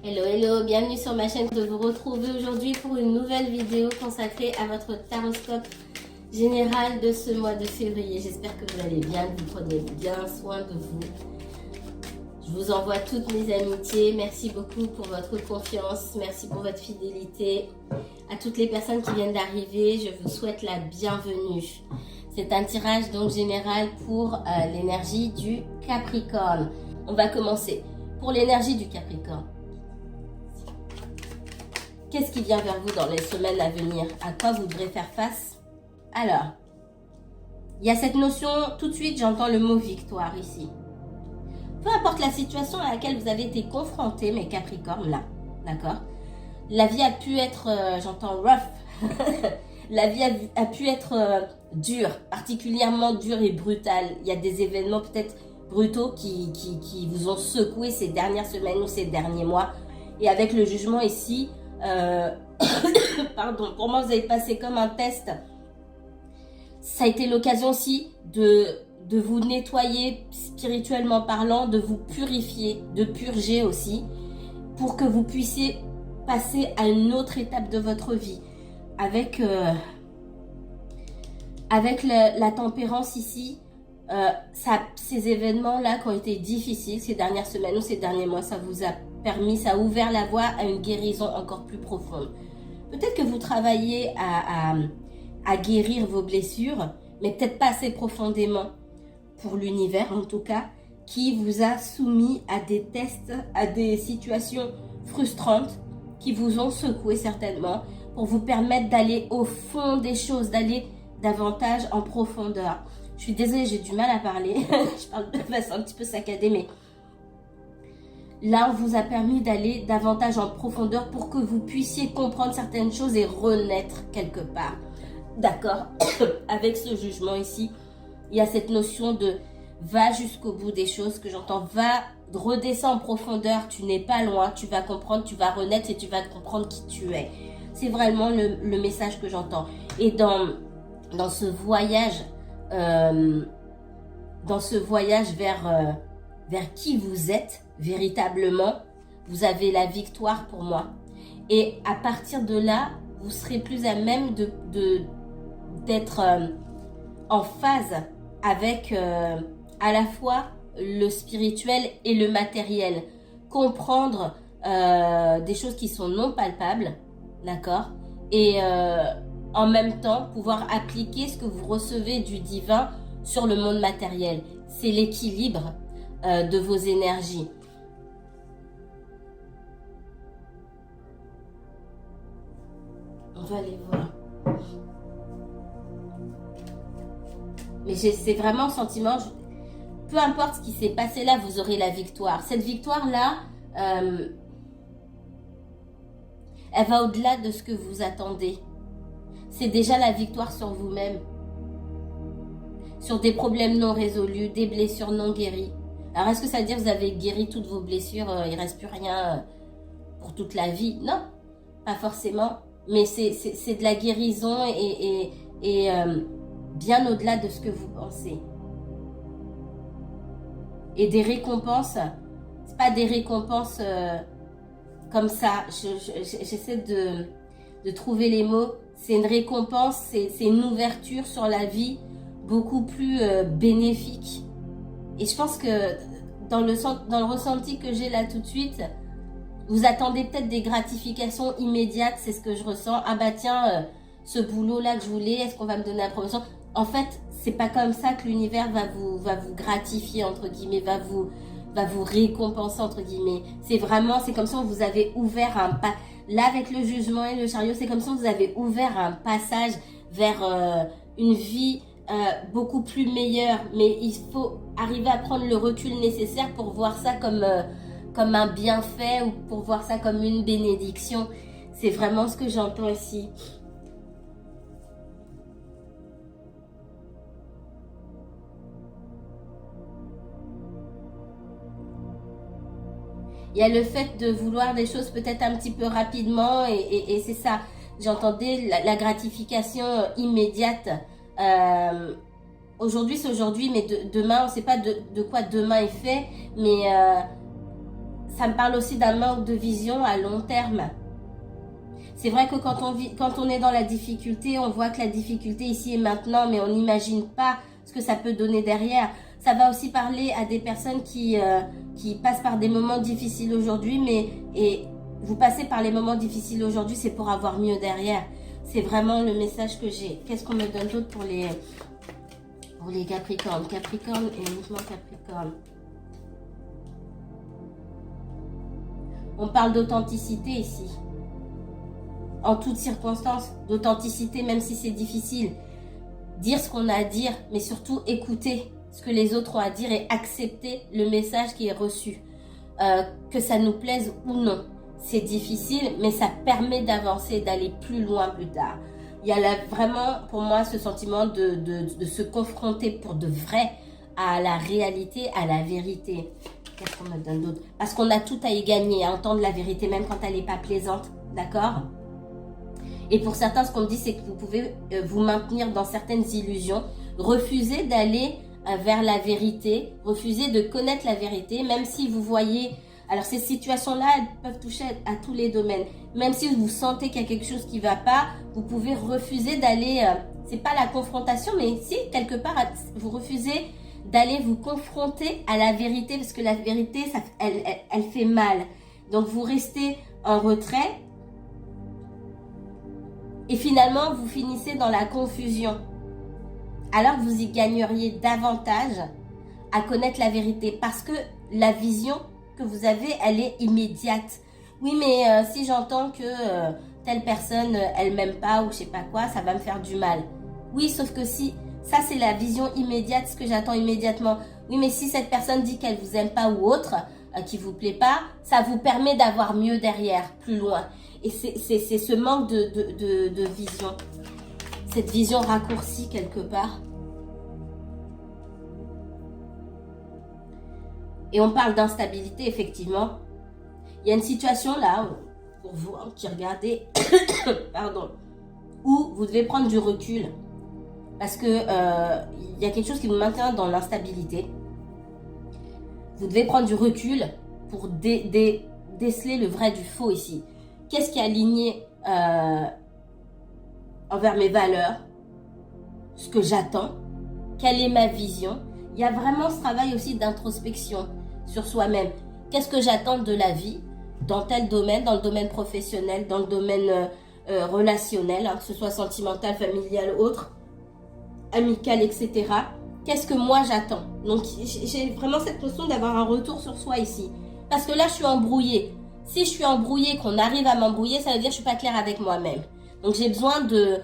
Hello, hello, bienvenue sur ma chaîne. De vous retrouver aujourd'hui pour une nouvelle vidéo consacrée à votre taroscope général de ce mois de février. J'espère que vous allez bien, que vous prenez bien soin de vous. Je vous envoie toutes mes amitiés. Merci beaucoup pour votre confiance. Merci pour votre fidélité. À toutes les personnes qui viennent d'arriver, je vous souhaite la bienvenue. C'est un tirage donc général pour l'énergie du Capricorne. On va commencer. Pour l'énergie du Capricorne, qu'est-ce qui vient vers vous dans les semaines à venir? À quoi vous devrez faire face? Alors, il y a cette notion, tout de suite j'entends le mot victoire ici. Peu importe la situation à laquelle vous avez été confrontés, mes Capricornes, là, d'accord? La vie a pu être, j'entends rough, la vie a pu être dure, particulièrement dure et brutale. Il y a des événements peut-être brutaux qui vous ont secoué ces dernières semaines ou ces derniers mois. Et avec le jugement ici, pardon, pour moi vous avez passé comme un test. Ça a été l'occasion aussi de vous nettoyer spirituellement parlant, de vous purifier, de purger aussi, pour que vous puissiez passer à une autre étape de votre vie. Avec la tempérance ici, ces événements-là qui ont été difficiles ces dernières semaines ou ces derniers mois, ça vous a permis, ça a ouvert la voie à une guérison encore plus profonde. Peut-être que vous travaillez à guérir vos blessures, mais peut-être pas assez profondément pour l'univers en tout cas, qui vous a soumis à des tests, à des situations frustrantes qui vous ont secoué certainement pour vous permettre d'aller au fond des choses, d'aller davantage en profondeur. Je suis désolée, j'ai du mal à parler, je parle de façon un petit peu saccadée, mais là, on vous a permis d'aller davantage en profondeur pour que vous puissiez comprendre certaines choses et renaître quelque part. D'accord? Avec ce jugement ici, il y a cette notion de va jusqu'au bout des choses que j'entends. Va, redescends en profondeur, tu n'es pas loin, tu vas comprendre, tu vas renaître et tu vas comprendre qui tu es. C'est vraiment le message que j'entends. Et dans ce voyage, vers qui vous êtes véritablement, vous avez la victoire pour moi. Et à partir de là, vous serez plus à même d'être en phase avec à la fois le spirituel et le matériel. Comprendre des choses qui sont non palpables, d'accord? Et en même temps, pouvoir appliquer ce que vous recevez du divin sur le monde matériel. C'est l'équilibre de vos énergies. On va aller voir. Mais c'est vraiment un sentiment, peu importe ce qui s'est passé là, vous aurez la victoire. Cette victoire-là, elle va au-delà de ce que vous attendez. C'est déjà la victoire sur vous-même. Sur des problèmes non résolus, des blessures non guéries. Alors, est-ce que ça veut dire que vous avez guéri toutes vos blessures, il ne reste plus rien pour toute la vie? Non, pas forcément. Mais c'est de la guérison et bien au-delà de ce que vous pensez. Et des récompenses, c'est pas des récompenses comme ça. J'essaie de trouver les mots. C'est une récompense, c'est une ouverture sur la vie beaucoup plus bénéfique. Et je pense que dans le ressenti que j'ai là tout de suite, vous attendez peut-être des gratifications immédiates, c'est ce que je ressens. Ah bah tiens, ce boulot-là que je voulais, est-ce qu'on va me donner la promotion? En fait, c'est pas comme ça que l'univers va vous gratifier, entre guillemets, va vous récompenser, entre guillemets. C'est comme si vous avez ouvert un pas. Là, avec le jugement et le chariot, c'est comme si vous avez ouvert un passage vers une vie beaucoup plus meilleure. Mais il faut arriver à prendre le recul nécessaire pour voir ça comme un bienfait ou pour voir ça comme une bénédiction. C'est vraiment ce que j'entends ici. Il y a le fait de vouloir des choses peut-être un petit peu rapidement et c'est ça. J'entendais la gratification immédiate. Aujourd'hui, c'est aujourd'hui, mais demain, on ne sait pas de quoi demain est fait. Mais ça me parle aussi d'un manque de vision à long terme. C'est vrai que quand on est dans la difficulté, on voit que la difficulté ici et maintenant, mais on n'imagine pas ce que ça peut donner derrière. Ça va aussi parler à des personnes qui passent par des moments difficiles aujourd'hui, et vous passez par les moments difficiles aujourd'hui, c'est pour avoir mieux derrière. C'est vraiment le message que j'ai. Qu'est-ce qu'on me donne d'autre pour les Capricornes? Capricorne et uniquement Capricorne. On parle d'authenticité ici. En toutes circonstances, d'authenticité, même si c'est difficile. Dire ce qu'on a à dire, mais surtout écouter ce que les autres ont à dire et accepter le message qui est reçu. Que ça nous plaise ou non. C'est difficile, mais ça permet d'avancer, d'aller plus loin plus tard. Il y a là, vraiment, pour moi, ce sentiment de se confronter pour de vrai à la réalité, à la vérité. Qu'est-ce qu'on me donne d'autre? Parce qu'on a tout à y gagner, à entendre la vérité, même quand elle n'est pas plaisante. D'accord? Et pour certains, ce qu'on me dit, c'est que vous pouvez vous maintenir dans certaines illusions, refuser d'aller vers la vérité, refuser de connaître la vérité, même si vous voyez... Alors, ces situations-là, elles peuvent toucher à tous les domaines. Même si vous sentez qu'il y a quelque chose qui ne va pas, vous pouvez refuser d'aller... c'est pas la confrontation, mais si, quelque part, vous refusez d'aller vous confronter à la vérité, parce que la vérité, elle fait mal. Donc, vous restez en retrait. Et finalement, vous finissez dans la confusion. Alors que vous y gagneriez davantage à connaître la vérité. Parce que la vision que vous avez, elle est immédiate. Oui, mais si j'entends que telle personne, elle m'aime pas ou je sais pas quoi, ça va me faire du mal. Oui, sauf que si, ça c'est la vision immédiate, ce que j'attends immédiatement. Oui, mais si cette personne dit qu'elle vous aime pas ou autre, qui vous plaît pas, ça vous permet d'avoir mieux derrière, plus loin. Et c'est ce manque de vision. Cette vision raccourcie quelque part. Et on parle d'instabilité, effectivement. Il y a une situation là, pour vous qui regardez, pardon, où vous devez prendre du recul. Parce que il y a quelque chose qui vous maintient dans l'instabilité. Vous devez prendre du recul pour déceler le vrai du faux ici. Qu'est-ce qui est aligné envers mes valeurs? Ce que j'attends? Quelle est ma vision? Il y a vraiment ce travail aussi d'introspection sur soi-même. Qu'est-ce que j'attends de la vie? Dans tel domaine, dans le domaine professionnel, dans le domaine relationnel, hein, que ce soit sentimental, familial, autre, amical, etc. Qu'est-ce que moi j'attends? Donc j'ai vraiment cette notion d'avoir un retour sur soi ici. Parce que là je suis embrouillée. Si je suis embrouillée, qu'on arrive à m'embrouiller, ça veut dire que je suis pas claire avec moi-même. Donc j'ai besoin de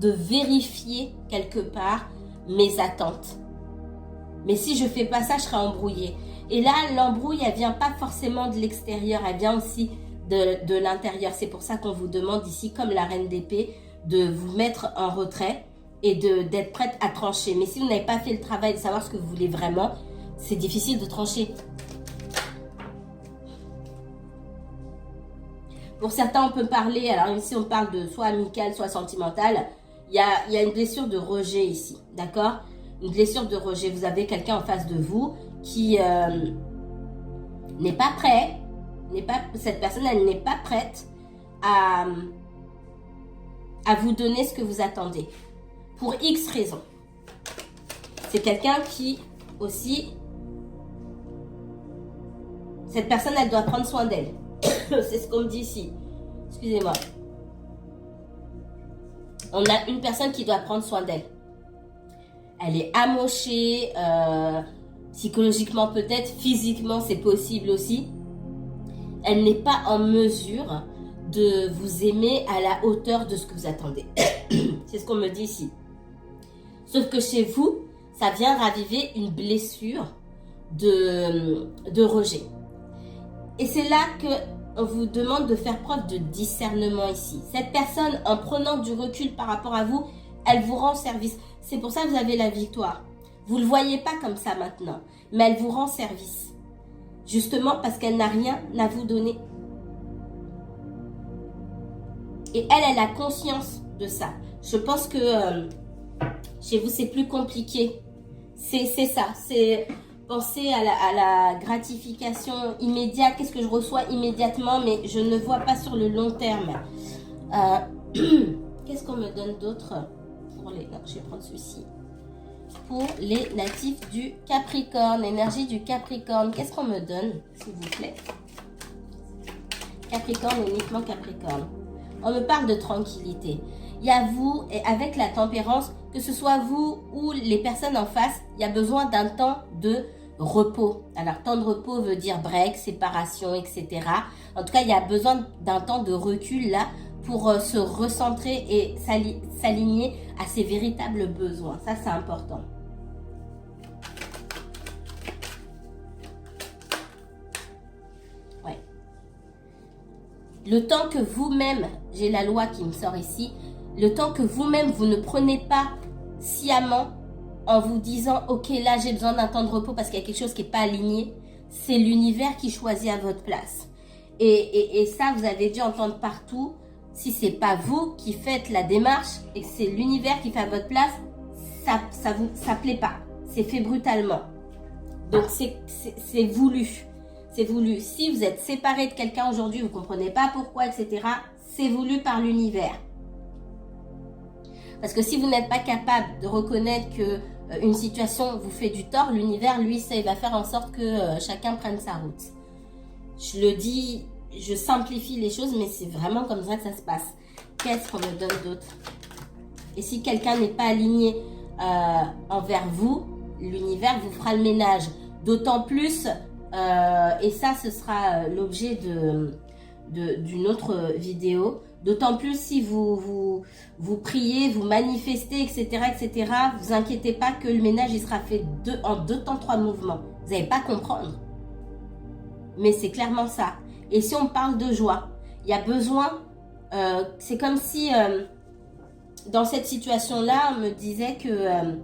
vérifier quelque part mes attentes. Mais si je fais pas ça, je serai embrouillée. Et là, l'embrouille, elle vient pas forcément de l'extérieur, elle vient aussi de l'intérieur. C'est pour ça qu'on vous demande ici, comme la reine d'épée, de vous mettre en retrait et d'être prête à trancher. Mais si vous n'avez pas fait le travail de savoir ce que vous voulez vraiment, c'est difficile de trancher. Pour certains, on peut parler, alors ici on parle de soit amical, soit sentimental. Il y a une blessure de rejet ici, d'accord? Une blessure de rejet. Vous avez quelqu'un en face de vous qui n'est pas prêt, cette personne, elle n'est pas prête à vous donner ce que vous attendez. Pour X raisons. C'est quelqu'un qui aussi, cette personne, elle doit prendre soin d'elle. C'est ce qu'on me dit ici. Excusez-moi. On a une personne qui doit prendre soin d'elle. Elle est amochée, psychologiquement peut-être, physiquement c'est possible aussi. Elle n'est pas en mesure de vous aimer à la hauteur de ce que vous attendez. C'est ce qu'on me dit ici. Sauf que chez vous, ça vient raviver une blessure de rejet. Et c'est là qu'on vous demande de faire preuve de discernement ici. Cette personne, en prenant du recul par rapport à vous, elle vous rend service. C'est pour ça que vous avez la victoire. Vous ne le voyez pas comme ça maintenant, mais elle vous rend service. Justement parce qu'elle n'a rien à vous donner. Et elle a conscience de ça. Je pense que chez vous, c'est plus compliqué. C'est ça. pensez à la gratification immédiate. Qu'est-ce que je reçois immédiatement, mais je ne vois pas sur le long terme. Qu'est-ce qu'on me donne d'autre pour les... Non, je vais prendre celui-ci. Pour les natifs du Capricorne, énergie du Capricorne. Qu'est-ce qu'on me donne, s'il vous plaît? Capricorne, uniquement Capricorne. On me parle de tranquillité. Il y a vous, et avec la tempérance, que ce soit vous ou les personnes en face, il y a besoin d'un temps de repos. Alors, temps de repos veut dire break, séparation, etc. En tout cas, il y a besoin d'un temps de recul là pour se recentrer et s'aligner à ses véritables besoins. Ça, c'est important. Ouais. Le temps que vous-même, j'ai la loi qui me sort ici, le temps que vous-même, vous ne prenez pas sciemment en vous disant « Ok, là, j'ai besoin d'un temps de repos parce qu'il y a quelque chose qui n'est pas aligné », c'est l'univers qui choisit à votre place. Et ça, vous avez dû entendre partout. Si ce n'est pas vous qui faites la démarche et que c'est l'univers qui fait à votre place, ça plaît pas. C'est fait brutalement. Donc, c'est voulu. C'est voulu. Si vous êtes séparé de quelqu'un aujourd'hui, vous ne comprenez pas pourquoi, etc., c'est voulu par l'univers. Parce que si vous n'êtes pas capable de reconnaître que une situation vous fait du tort, l'univers, lui, ça, il va faire en sorte que chacun prenne sa route. Je le dis, je simplifie les choses, mais c'est vraiment comme ça que ça se passe. Qu'est-ce qu'on me donne d'autre? Et si quelqu'un n'est pas aligné envers vous, l'univers vous fera le ménage. D'autant plus, et ça, ce sera l'objet d'une autre vidéo. D'autant plus si vous priez, vous manifestez, etc., etc. Vous inquiétez pas que le ménage il sera fait en 2 temps 3 mouvements. Vous n'allez pas comprendre. Mais c'est clairement ça. Et si on parle de joie, il y a besoin... c'est comme si dans cette situation-là, on me disait que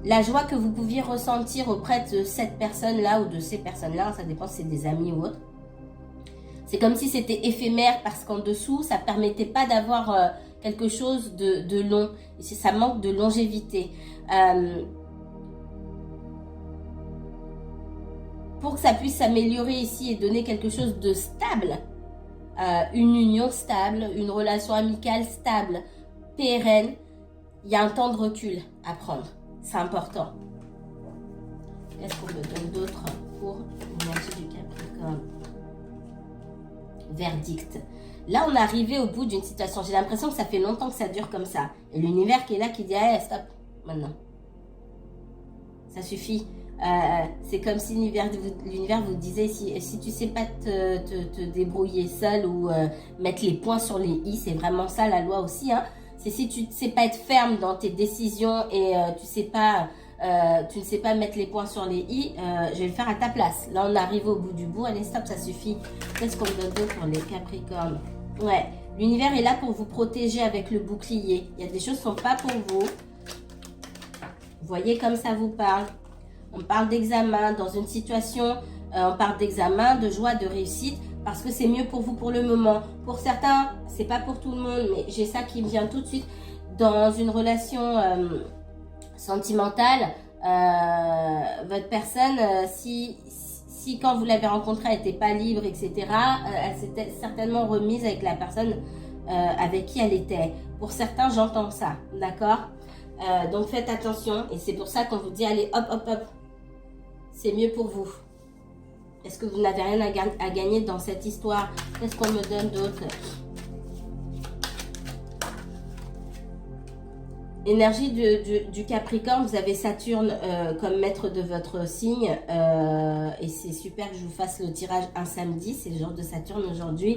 la joie que vous pouviez ressentir auprès de cette personne-là ou de ces personnes-là, ça dépend si c'est des amis ou autres, c'est comme si c'était éphémère parce qu'en dessous, ça ne permettait pas d'avoir quelque chose de long. Et ça manque de longévité. Pour que ça puisse s'améliorer ici et donner quelque chose de stable, une union stable, une relation amicale stable, pérenne, il y a un temps de recul à prendre. C'est important. Qu'est-ce qu'on me donne d'autre pour l'énergie du Capricorne? Verdict. Là, on est arrivé au bout d'une situation. J'ai l'impression que ça fait longtemps que ça dure comme ça. Et l'univers qui est là, qui dit hey, stop, maintenant. Ça suffit. C'est comme si l'univers vous disait si tu sais pas te débrouiller seul ou mettre les points sur les i, c'est vraiment ça la loi aussi. Hein. C'est si tu ne sais pas être ferme dans tes décisions et tu ne sais pas mettre les points sur les i, je vais le faire à ta place. Là, on arrive au bout du bout. Allez, stop, ça suffit. Qu'est-ce qu'on me donne d'autre pour les Capricornes? Ouais, l'univers est là pour vous protéger avec le bouclier. Il y a des choses qui ne sont pas pour vous. Vous voyez comme ça vous parle. On parle d'examen dans une situation, on parle d'examen, de joie, de réussite, parce que c'est mieux pour vous pour le moment. Pour certains, c'est pas pour tout le monde, mais j'ai ça qui me vient tout de suite. Dans une relation sentimentale, votre personne, si quand vous l'avez rencontrée, elle n'était pas libre, etc., elle s'était certainement remise avec la personne avec qui elle était. Pour certains, j'entends ça, d'accord? Donc faites attention, et c'est pour ça qu'on vous dit, allez, hop, hop, hop, c'est mieux pour vous. Est-ce que vous n'avez rien à gagner dans cette histoire? Qu'est-ce qu'on me donne d'autre? Énergie du Capricorne, vous avez Saturne comme maître de votre signe. Et c'est super que je vous fasse le tirage un samedi. C'est le jour de Saturne aujourd'hui.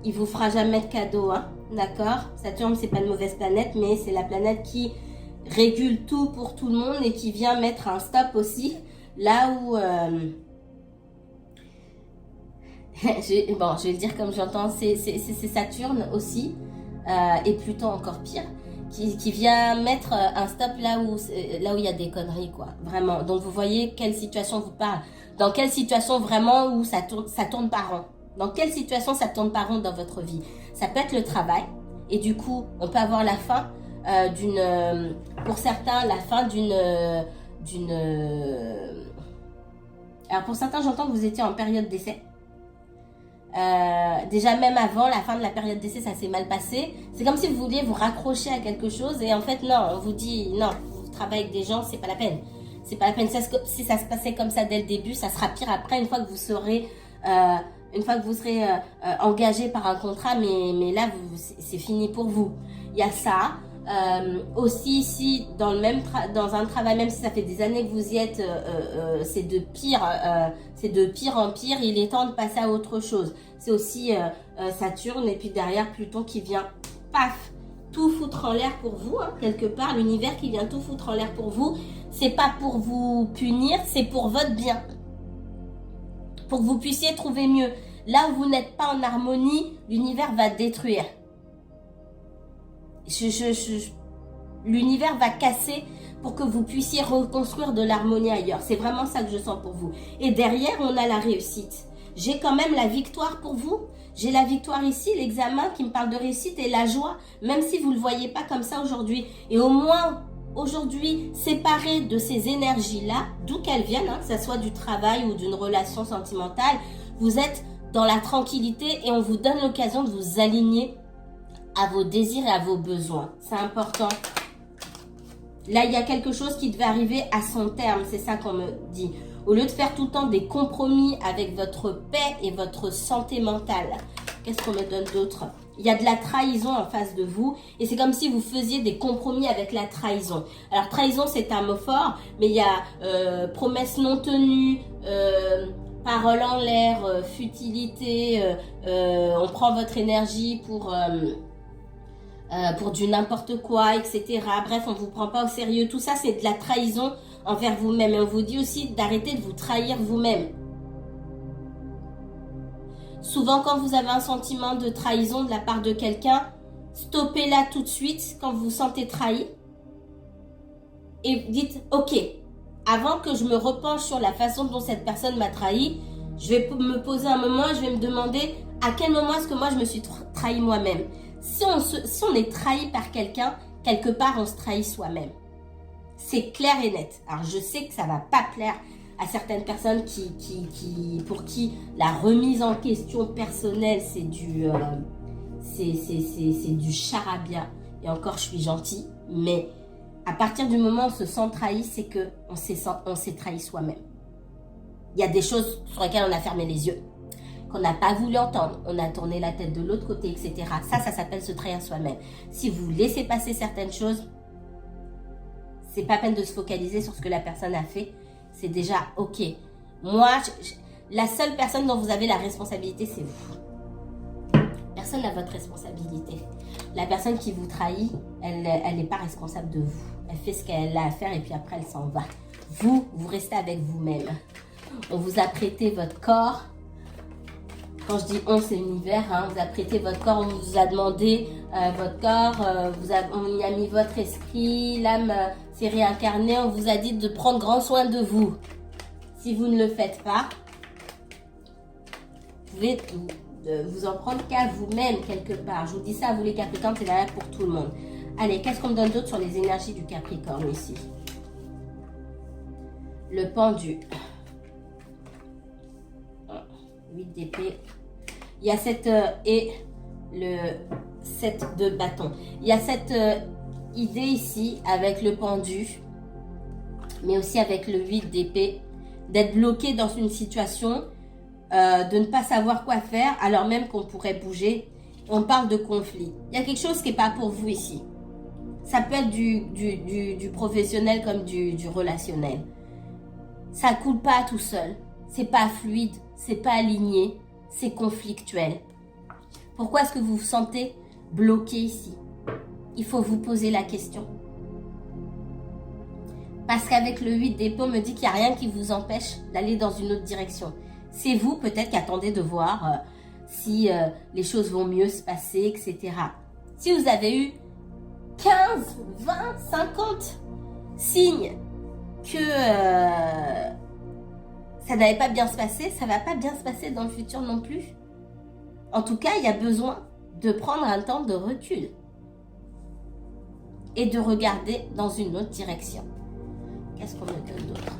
Il vous fera jamais de cadeau, hein, d'accord? Saturne, c'est pas une mauvaise planète, mais c'est la planète qui régule tout pour tout le monde et qui vient mettre un stop aussi. Là où... je vais le dire comme j'entends, c'est Saturne aussi, et Pluton encore pire, qui vient mettre un stop là où il y a des conneries, quoi. Vraiment. Donc, vous voyez quelle situation vous parle. Dans quelle situation vraiment où ça tourne pas rond. Dans quelle situation ça tourne pas rond dans votre vie. Ça peut être le travail. Et du coup, on peut avoir la fin pour certains, la fin d'une... Alors pour certains, j'entends que vous étiez en période d'essai. Déjà même avant la fin de la période d'essai, ça s'est mal passé. C'est comme si vous vouliez vous raccrocher à quelque chose et en fait non, on vous dit non, vous travaillez avec des gens, c'est pas la peine. C'est pas la peine. Si ça se passait comme ça dès le début, ça sera pire après une fois que vous serez engagé par un contrat, mais là c'est fini pour vous. Il y a ça. Aussi ici dans un travail, même si ça fait des années que vous y êtes, c'est de pire en pire. Il est temps de passer à autre chose. C'est aussi Saturne et puis derrière Pluton qui vient paf tout foutre en l'air pour vous, hein, quelque part l'univers qui vient tout foutre en l'air pour vous. C'est pas pour vous punir, c'est pour votre bien, pour que vous puissiez trouver mieux. Là où vous n'êtes pas en harmonie, l'univers va détruire. L'univers va casser pour que vous puissiez reconstruire de l'harmonie ailleurs. C'est vraiment ça que je sens pour vous. Et derrière, on a la réussite. J'ai quand même la victoire pour vous. J'ai la victoire ici, l'examen qui me parle de réussite et la joie, même si vous ne le voyez pas comme ça aujourd'hui. Et au moins, aujourd'hui, séparé de ces énergies-là, d'où qu'elles viennent, hein, que ce soit du travail ou d'une relation sentimentale, vous êtes dans la tranquillité et on vous donne l'occasion de vous aligner à vos désirs et à vos besoins. C'est important. Là, il y a quelque chose qui devait arriver à son terme. C'est ça qu'on me dit. Au lieu de faire tout le temps des compromis avec votre paix et votre santé mentale. Qu'est-ce qu'on me donne d'autre? Il y a de la trahison en face de vous. Et c'est comme si vous faisiez des compromis avec la trahison. Alors, trahison, c'est un mot fort. Mais il y a promesse non tenue, parole en l'air, futilité. On prend votre énergie pour du n'importe quoi, etc. Bref, on ne vous prend pas au sérieux. Tout ça, c'est de la trahison envers vous-même. Et on vous dit aussi d'arrêter de vous trahir vous-même. Souvent, quand vous avez un sentiment de trahison de la part de quelqu'un, stoppez-la tout de suite quand vous vous sentez trahi. Et dites, ok, avant que je me repenche sur la façon dont cette personne m'a trahi, je vais me poser un moment et je vais me demander à quel moment est-ce que moi je me suis trahi moi-même. Si on est trahi par quelqu'un, quelque part, on se trahit soi-même. C'est clair et net. Alors, je sais que ça ne va pas plaire à certaines personnes pour qui la remise en question personnelle, c'est du charabia. Et encore, je suis gentille. Mais à partir du moment où on se sent trahi, c'est qu'on s'est trahi soi-même. Il y a des choses sur lesquelles on a fermé les yeux, qu'on n'a pas voulu entendre, on a tourné la tête de l'autre côté, etc. Ça s'appelle se trahir soi-même. Si vous laissez passer certaines choses, c'est pas peine de se focaliser sur ce que la personne a fait. C'est déjà ok. Moi, la seule personne dont vous avez la responsabilité, c'est vous. Personne n'a votre responsabilité. La personne qui vous trahit, elle n'est pas responsable de vous. Elle fait ce qu'elle a à faire et puis après, elle s'en va. Vous restez avec vous-même. On vous a prêté votre corps. Quand je dis on, c'est l'univers, hein, on vous a prêté votre corps, on vous a demandé votre corps, on y a mis votre esprit, l'âme s'est réincarnée, on vous a dit de prendre grand soin de vous. Si vous ne le faites pas, vous pouvez vous en prendre qu'à vous-même quelque part. Je vous dis ça à vous les Capricornes, c'est là pour tout le monde. Allez, qu'est-ce qu'on me donne d'autre sur les énergies du Capricorne ici? Le pendu. 8 d'épée. Il y a cette et le 7 de bâton. Il y a cette idée ici avec le pendu, mais aussi avec le 8 d'épée, d'être bloqué dans une situation, de ne pas savoir quoi faire alors même qu'on pourrait bouger. On parle de conflit. Il y a quelque chose qui n'est pas pour vous ici. Ça peut être du professionnel comme du relationnel. Ça ne coule pas tout seul. C'est pas fluide. C'est pas aligné, c'est conflictuel. Pourquoi est-ce que vous vous sentez bloqué ici? Il faut vous poser la question. Parce qu'avec le 8 d'épée, on me dit qu'il n'y a rien qui vous empêche d'aller dans une autre direction. C'est vous peut-être qui attendez de voir si les choses vont mieux se passer, etc. Si vous avez eu 15, 20, 50 signes que ça n'allait pas bien se passer, ça ne va pas bien se passer dans le futur non plus. En tout cas, il y a besoin de prendre un temps de recul et de regarder dans une autre direction. Qu'est-ce qu'on me donne d'autre?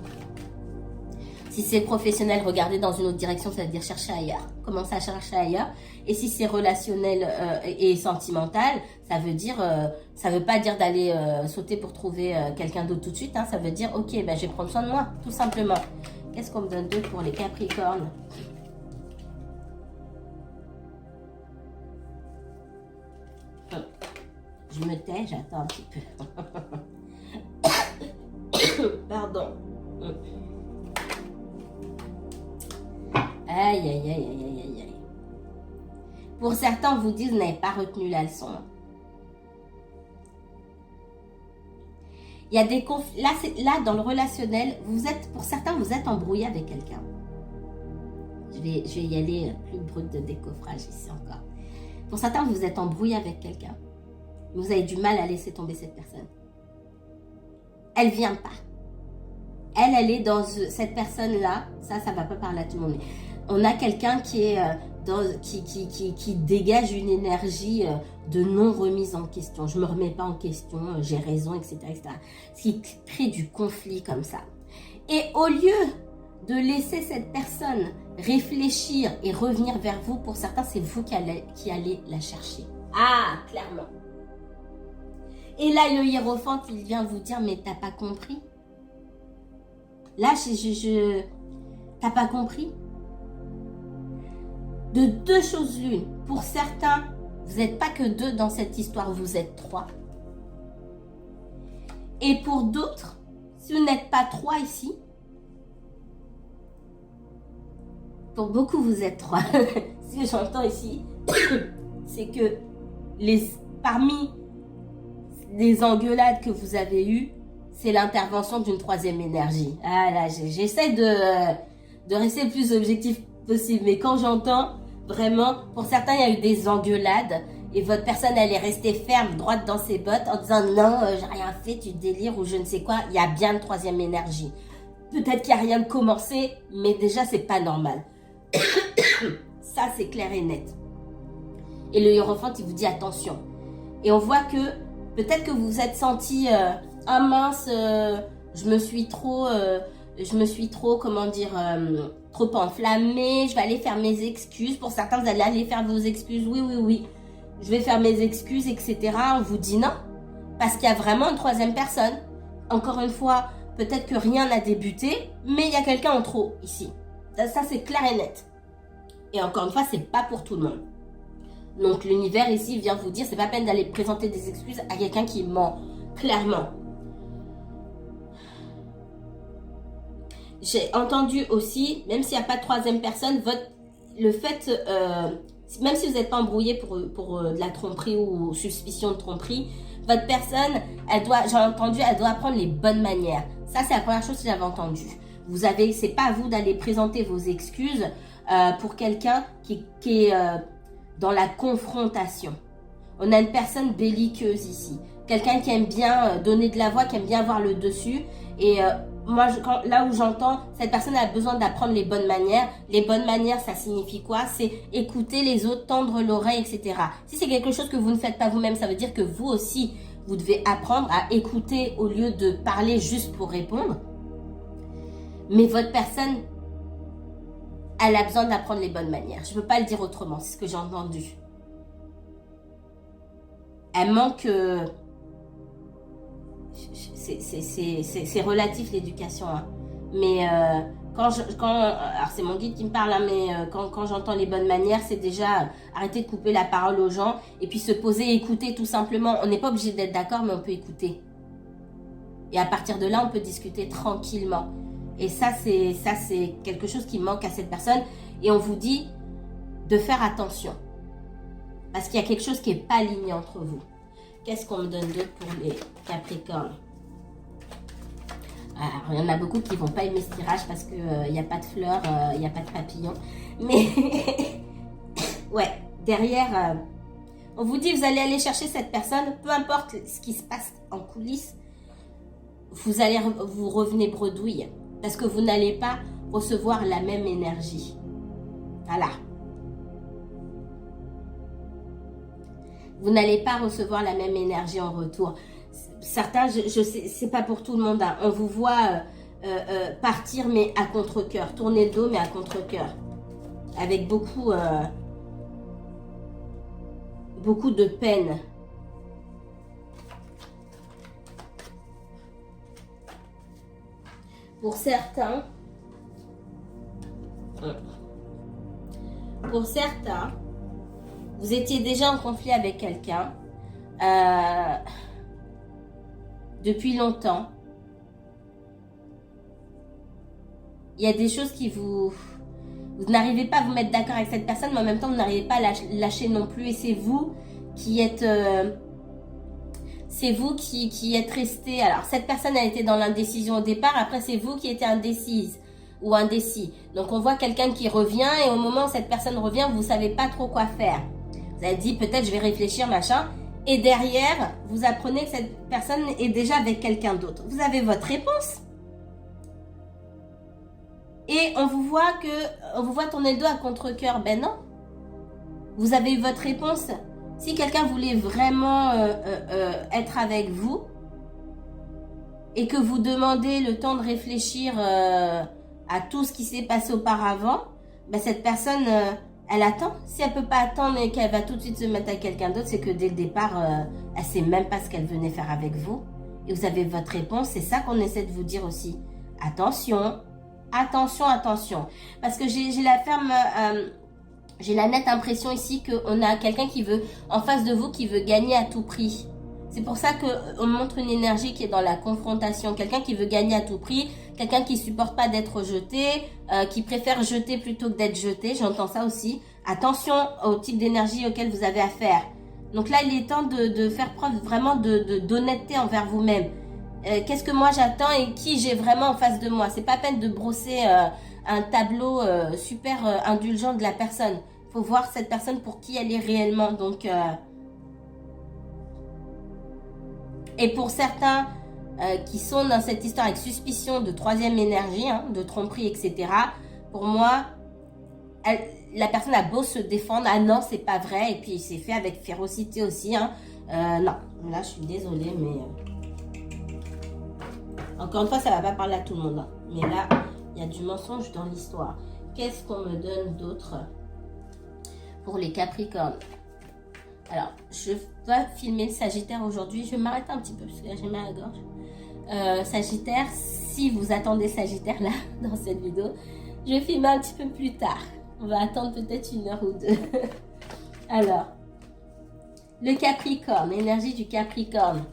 Si c'est professionnel, regardez dans une autre direction, ça veut dire chercher ailleurs. Commencez à chercher ailleurs. Et si c'est relationnel et sentimental, ça veut dire, ça veut pas dire d'aller sauter pour trouver quelqu'un d'autre tout de suite. Hein. Ça veut dire, ok, ben, je vais prendre soin de moi, tout simplement. Qu'est-ce qu'on me donne d'autre pour les Capricornes? Je me tais, j'attends un petit peu. Pardon. Aïe, aïe, aïe, aïe, aïe, aïe. Pour certains, on vous dit, vous n'avez pas retenu la leçon. Il y a des conflits. Là, dans le relationnel, pour certains, vous êtes embrouillé avec quelqu'un. Je vais y aller plus brut de décoffrage ici encore. Pour certains, vous êtes embrouillé avec quelqu'un. Vous avez du mal à laisser tomber cette personne. Elle vient pas. Elle est dans cette personne-là. Ça va pas parler à tout le monde. Mais on a quelqu'un qui est qui dégage une énergie de non remise en question. Je me remets pas en question, j'ai raison, etc., etc. Ce qui crée du conflit comme ça. Et au lieu de laisser cette personne réfléchir et revenir vers vous, pour certains, c'est vous qui allez la chercher. Ah, clairement. Et là, le hiérophante, il vient vous dire, mais t'as pas compris? Là, t'as pas compris? De deux choses l'une. Pour certains, vous n'êtes pas que deux dans cette histoire, vous êtes trois. Et pour d'autres, si vous n'êtes pas trois ici, pour beaucoup, vous êtes trois. Ce que j'entends ici, c'est que parmi les engueulades que vous avez eues, c'est l'intervention d'une troisième énergie. Ah là, j'essaie de rester le plus objectif possible. Mais quand j'entends vraiment, pour certains, il y a eu des engueulades et votre personne, elle est restée ferme, droite dans ses bottes en disant non, j'ai rien fait, tu délires ou je ne sais quoi. Il y a bien une troisième énergie. Peut-être qu'il n'y a rien de commencé, mais déjà, c'est pas normal. Ça, c'est clair et net. Et le hiérophante, il vous dit attention. Et on voit que peut-être que vous vous êtes senti ah mince, je me suis trop, comment dire, trop enflammée, je vais aller faire mes excuses. Pour certains, vous allez aller faire vos excuses. Oui, oui, oui, je vais faire mes excuses, etc. On vous dit non, parce qu'il y a vraiment une troisième personne. Encore une fois, peut-être que rien n'a débuté, mais il y a quelqu'un en trop ici. Ça c'est clair et net. Et encore une fois, c'est pas pour tout le monde. Donc l'univers ici vient vous dire, c'est pas peine d'aller présenter des excuses à quelqu'un qui ment, clairement. J'ai entendu aussi, même s'il n'y a pas de troisième personne, le fait, même si vous n'êtes pas embrouillé pour de la tromperie ou suspicion de tromperie, votre personne, j'ai entendu, elle doit apprendre les bonnes manières. Ça, c'est la première chose que j'avais entendue. C'est pas à vous d'aller présenter vos excuses pour quelqu'un qui est dans la confrontation. On a une personne belliqueuse ici. Quelqu'un qui aime bien donner de la voix, qui aime bien avoir le dessus. Et moi, là où j'entends, cette personne a besoin d'apprendre les bonnes manières. Les bonnes manières, ça signifie quoi? C'est écouter les autres, tendre l'oreille, etc. Si c'est quelque chose que vous ne faites pas vous-même, ça veut dire que vous aussi, vous devez apprendre à écouter au lieu de parler juste pour répondre. Mais votre personne, elle a besoin d'apprendre les bonnes manières. Je ne peux pas le dire autrement, c'est ce que j'ai entendu. Elle manque... c'est relatif l'éducation. Hein. Mais alors c'est mon guide qui me parle, hein, mais quand j'entends les bonnes manières, c'est déjà arrêter de couper la parole aux gens et puis se poser et écouter tout simplement. On n'est pas obligé d'être d'accord, mais on peut écouter. Et à partir de là, on peut discuter tranquillement. Et ça, c'est quelque chose qui manque à cette personne. Et on vous dit de faire attention. Parce qu'il y a quelque chose qui n'est pas aligné entre vous. Qu'est-ce qu'on me donne d'autre pour les Capricornes? Alors, il y en a beaucoup qui ne vont pas aimer ce tirage parce qu'il n'y a pas de fleurs, il n'y a pas de papillons. Mais, ouais, derrière, on vous dit, vous allez aller chercher cette personne, peu importe ce qui se passe en coulisses, vous revenez bredouille. Parce que vous n'allez pas recevoir la même énergie. Voilà. Vous n'allez pas recevoir la même énergie en retour. certains, je sais, c'est pas pour tout le monde. Hein. On vous voit partir, mais à contre-cœur. Tourner le dos, mais à contre-cœur. Avec beaucoup de peine. Pour certains, vous étiez déjà en conflit avec quelqu'un depuis longtemps. Il y a des choses qui vous n'arrivez pas à vous mettre d'accord avec cette personne, mais en même temps, vous n'arrivez pas à lâcher non plus. Et c'est vous qui êtes... c'est vous qui êtes resté. Alors, cette personne a été dans l'indécision au départ. Après, c'est vous qui étiez indécise ou indécis. Donc, on voit quelqu'un qui revient. Et au moment où cette personne revient, vous ne savez pas trop quoi faire. Vous avez dit, peut-être, je vais réfléchir, machin. Et derrière, vous apprenez que cette personne est déjà avec quelqu'un d'autre. Vous avez votre réponse. Et on vous voit tourner le dos à contre-cœur. Ben non. Vous avez eu votre réponse. Si quelqu'un voulait vraiment être avec vous et que vous demandez le temps de réfléchir à tout ce qui s'est passé auparavant, ben cette personne, elle attend. Si elle ne peut pas attendre et qu'elle va tout de suite se mettre à quelqu'un d'autre, c'est que dès le départ, elle ne sait même pas ce qu'elle venait faire avec vous. Et vous avez votre réponse. C'est ça qu'on essaie de vous dire aussi. Attention, attention, attention. Parce que j'ai la nette impression ici qu'on a quelqu'un qui veut, en face de vous, qui veut gagner à tout prix. C'est pour ça qu'on montre une énergie qui est dans la confrontation. Quelqu'un qui veut gagner à tout prix, quelqu'un qui ne supporte pas d'être jeté, qui préfère jeter plutôt que d'être jeté. J'entends ça aussi. Attention au type d'énergie auquel vous avez affaire. Donc là, il est temps de faire preuve vraiment d'honnêteté envers vous-même. Qu'est-ce que moi j'attends et qui j'ai vraiment en face de moi? C'est pas peine de brosser un tableau super indulgent de la personne. Faut voir cette personne pour qui elle est réellement. Donc, et pour certains qui sont dans cette histoire avec suspicion de troisième énergie, hein, de tromperie, etc. Pour moi, la personne a beau se défendre, ah non, c'est pas vrai, et puis c'est fait avec férocité aussi. Hein. Non, là je suis désolée, mais encore une fois, ça va pas parler à tout le monde. Hein. Mais là, il y a du mensonge dans l'histoire. Qu'est-ce qu'on me donne d'autre pour les Capricornes? Alors, je vais filmer le Sagittaire aujourd'hui. Je vais m'arrêter un petit peu parce que là, j'ai mal à la gorge. Sagittaire, si vous attendez Sagittaire là, dans cette vidéo, je vais filmer un petit peu plus tard. On va attendre peut-être 1 heure ou 2. Alors, le Capricorne, énergie du Capricorne.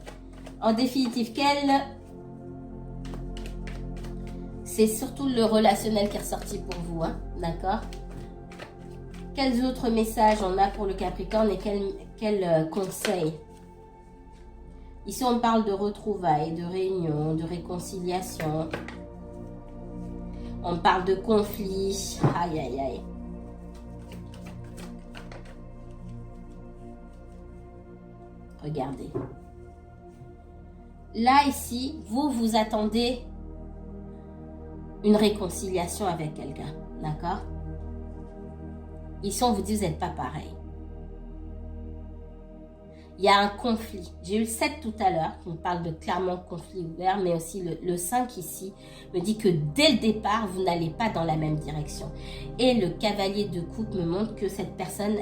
En définitive, c'est surtout le relationnel qui est ressorti pour vous, hein, d'accord? Quels autres messages on a pour le Capricorne et quels conseils? Ici, on parle de retrouvailles, de réunions, de réconciliation. On parle de conflits. Aïe, aïe, aïe. Regardez. Là, ici, vous attendez une réconciliation avec quelqu'un, d'accord? Ici, on vous dit, vous n'êtes pas pareil. Il y a un conflit. J'ai eu le 7 tout à l'heure, qui me parle de clairement conflit ouvert, mais aussi le 5 ici me dit que dès le départ, vous n'allez pas dans la même direction. Et le cavalier de coupe me montre que cette personne,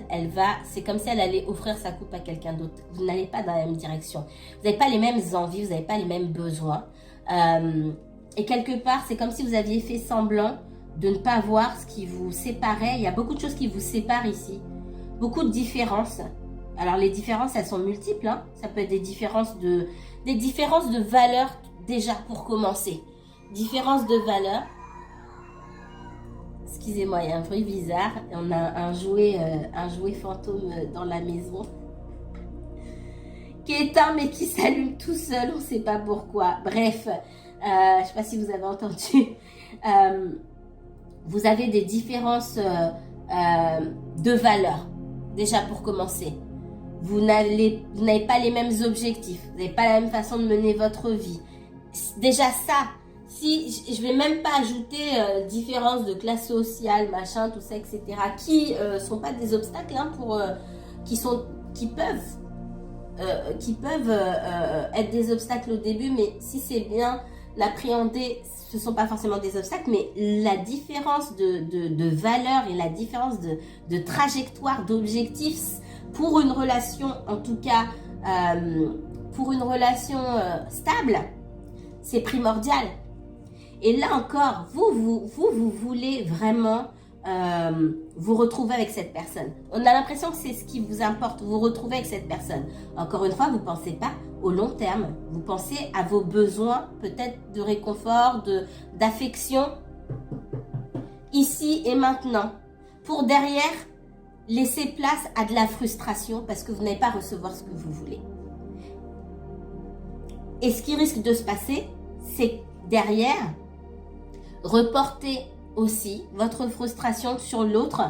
c'est comme si elle allait offrir sa coupe à quelqu'un d'autre. Vous n'allez pas dans la même direction. Vous n'avez pas les mêmes envies, vous n'avez pas les mêmes besoins. Et quelque part, c'est comme si vous aviez fait semblant de ne pas voir ce qui vous séparait. Il y a beaucoup de choses qui vous séparent ici. Beaucoup de différences. Alors, les différences, elles sont multiples. Hein. Ça peut être des différences de valeurs, déjà, pour commencer. Différences de valeurs. Excusez-moi, il y a un bruit bizarre. On a un jouet fantôme dans la maison. Qui est éteint, mais qui s'allume tout seul. On ne sait pas pourquoi. Bref, je ne sais pas si vous avez entendu. Vous avez des différences de valeurs, déjà pour commencer. Vous n'avez pas les mêmes objectifs, vous n'avez pas la même façon de mener votre vie. Déjà ça, si je vais même pas ajouter différences de classe sociale, machin, tout ça, etc., qui sont pas des obstacles hein, qui peuvent être des obstacles au début, mais si c'est bien appréhendé, ce ne sont pas forcément des obstacles, mais la différence de valeur et la différence de trajectoire, d'objectifs pour une relation, en tout cas pour une relation stable, c'est primordial. Et là encore, vous voulez vraiment vous retrouver avec cette personne. On a l'impression que c'est ce qui vous importe, vous retrouver avec cette personne. Encore une fois, vous ne pensez pas au long terme. Vous pensez à vos besoins, peut-être de réconfort, d'affection, ici et maintenant. Pour derrière, laisser place à de la frustration parce que vous n'allez pas recevoir ce que vous voulez. Et ce qui risque de se passer, c'est derrière, reporter aussi votre frustration sur l'autre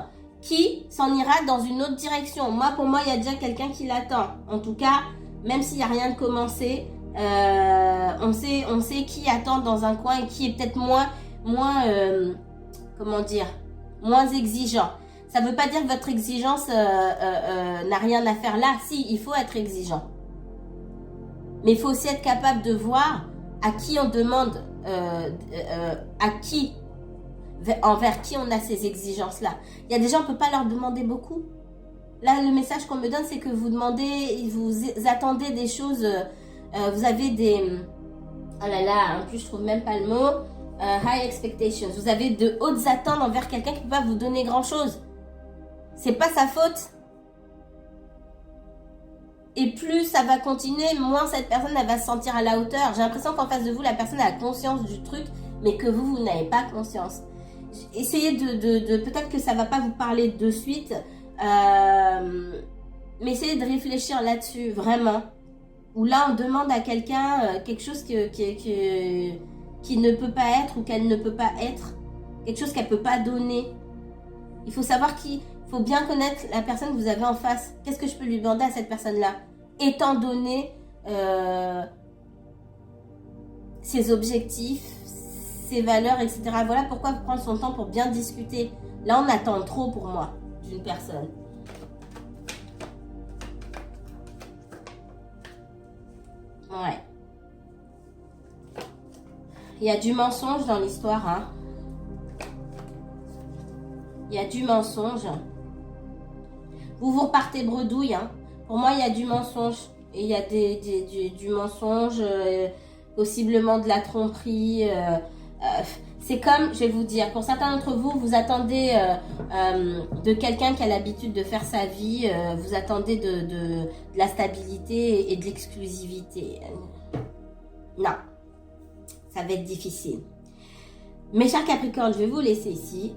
qui s'en ira dans une autre direction. Pour moi, il y a déjà quelqu'un qui l'attend. En tout cas, même s'il n'y a rien de commencé, on sait qui attend dans un coin et qui est peut-être moins exigeant. Ça ne veut pas dire que votre exigence n'a rien à faire là. Si, il faut être exigeant. Mais il faut aussi être capable de voir à qui on demande, envers qui on a ces exigences-là. Il y a des gens, on ne peut pas leur demander beaucoup. Là, le message qu'on me donne, c'est que vous attendez des choses, vous avez des... Oh là là, en plus, je trouve même pas le mot. High expectations. Vous avez de hautes attentes envers quelqu'un qui ne peut pas vous donner grand-chose. C'est pas sa faute. Et plus ça va continuer, moins cette personne elle va se sentir à la hauteur. J'ai l'impression qu'en face de vous, la personne a conscience du truc, mais que vous n'avez pas conscience. Essayez peut-être que ça ne va pas vous parler de suite, mais essayez de réfléchir là-dessus, vraiment. Où là, on demande à quelqu'un quelque chose qui ne peut pas être ou qu'elle ne peut pas être. Quelque chose qu'elle ne peut pas donner. Il faut savoir il faut bien connaître la personne que vous avez en face. Qu'est-ce que je peux lui demander à cette personne-là? Étant donné ses objectifs, ses valeurs, etc. Voilà pourquoi prendre son temps pour bien discuter. Là, on attend trop pour moi d'une personne. Ouais. Il y a du mensonge dans l'histoire, hein. Il y a du mensonge. Vous repartez bredouille, hein. Pour moi, il y a du mensonge. Et il y a du mensonge, possiblement de la tromperie. C'est comme, je vais vous dire, pour certains d'entre vous, vous attendez de quelqu'un qui a l'habitude de faire sa vie, vous attendez de la stabilité et de l'exclusivité. Non, ça va être difficile. Mes chers Capricornes, je vais vous laisser ici.